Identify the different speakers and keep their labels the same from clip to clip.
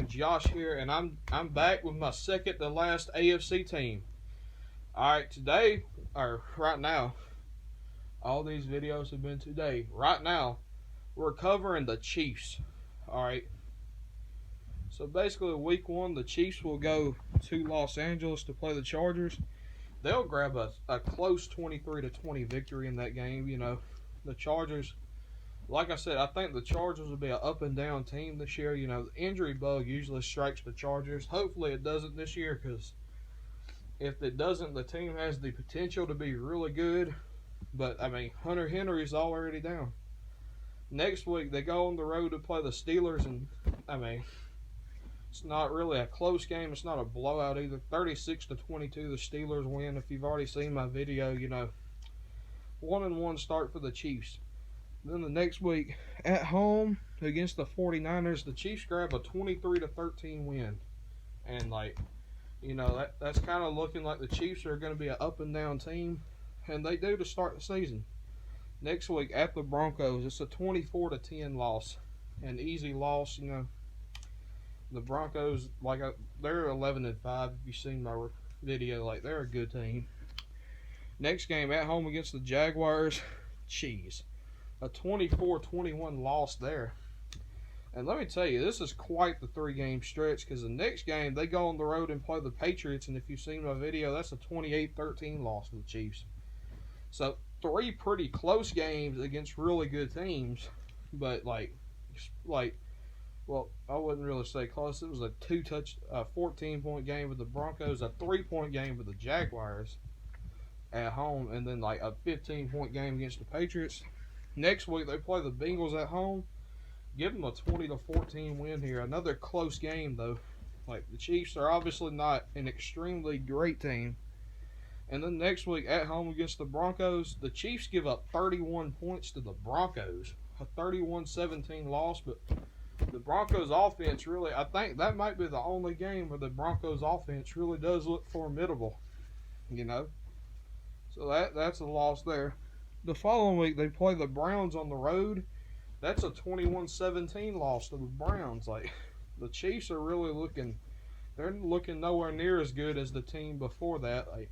Speaker 1: Josh here, and I'm back with my second to last AFC team. Alright, today, or right now, all these videos have been today. Right now, we're covering the Chiefs. Alright. So basically, week one, the Chiefs will go to Los Angeles to play the Chargers. They'll grab a close 23-20 victory in that game. You know, the Chargers, like I said, I think the Chargers will be an up and down team this year. You know, the injury bug usually strikes the Chargers. Hopefully it doesn't this year, because if it doesn't, the team has the potential to be really good. But, I mean, Hunter Henry's already down. Next week, they go on the road to play the Steelers, and, I mean, it's not really a close game. It's not a blowout either. 36-22, the Steelers win. If you've already seen my video, you know, 1-1 start for the Chiefs. Then the next week, at home against the 49ers, the Chiefs grab a 23-13 win. And, like, you know, that's kind of looking like the Chiefs are going to be an up and down team. And they do to start the season. Next week, at the Broncos, it's a 24-10 loss. An easy loss, you know. The Broncos, like, they're 11-5. If you've seen my video, like, they're a good team. Next game, at home against the Jaguars, a 24-21 loss there. And let me tell you, this is quite the three-game stretch, because the next game, they go on the road and play the Patriots, and if you've seen my video, that's a 28-13 loss for the Chiefs. So, three pretty close games against really good teams, but, well, I wouldn't really say close. It was a 14-point game with the Broncos, a 3-point game with the Jaguars at home, and then, like, a 15-point game against the Patriots. Next week, they play the Bengals at home. Give them a 20-14 win here. Another close game, though. Like, the Chiefs are obviously not an extremely great team. And then next week, at home against the Broncos, the Chiefs give up 31 points to the Broncos. A 31-17 loss, but the Broncos offense really, I think that might be the only game where the Broncos offense really does look formidable, you know. So that's a loss there. The following week, they play the Browns on the road. That's a 21-17 loss to the Browns. Like, the Chiefs are really they're looking nowhere near as good as the team before that. Like,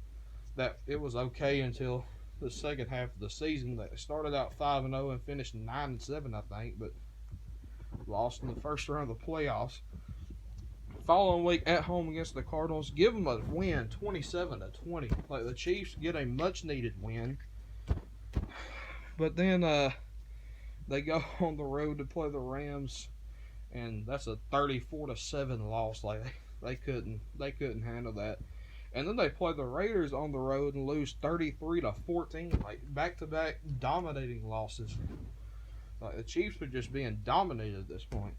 Speaker 1: that it was okay until the second half of the season. They started out 5-0 and finished 9-7, I think, but lost in the first round of the playoffs. Following week, at home against the Cardinals, give them a win, 27-20. Like, the Chiefs get a much-needed win. But then they go on the road to play the Rams, and that's a 34-7 loss. Like, they couldn't handle that. And then they play the Raiders on the road and lose 33-14, like back-to-back dominating losses. Like, the Chiefs are just being dominated at this point.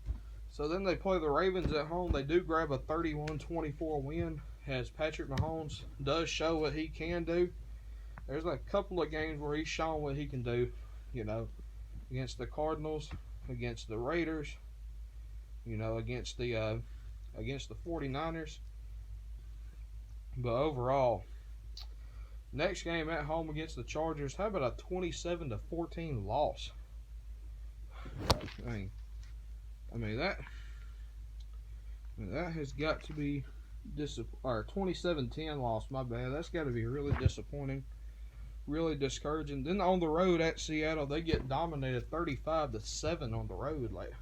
Speaker 1: So then they play the Ravens at home. They do grab a 31-24 win, as Patrick Mahomes does show what he can do. There's a couple of games where he's shown what he can do, you know, against the Cardinals, against the Raiders, you know, against the 49ers. But overall, next game at home against the Chargers, how about a 27-14 loss? I mean that has got to be or 27-10 loss, my bad. That's got to be really disappointing, really discouraging. Then on the road at Seattle, they get dominated 35-7 on the road. Like,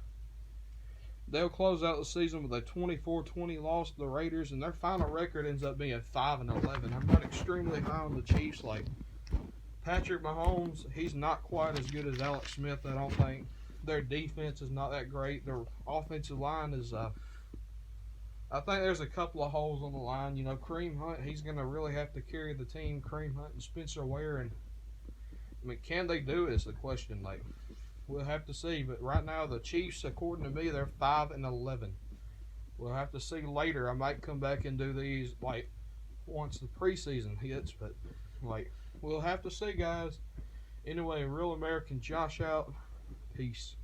Speaker 1: they'll close out the season with a 24-20 loss to the Raiders, and their final record ends up being 5-11. I'm not extremely high on the Chiefs. Like, Patrick Mahomes, he's not quite as good as Alex Smith, I don't think. Their defense is not that great. Their offensive line is, I think there's a couple of holes on the line. You know, Kareem Hunt, he's going to really have to carry the team. Kareem Hunt and Spencer Ware, and I mean, can they do it is the question. Like, we'll have to see. But right now, the Chiefs, according to me, they're 5-11. We'll have to see later. I might come back and do these, like, once the preseason hits. But, like, we'll have to see, guys. Anyway, Real American Josh out. Peace.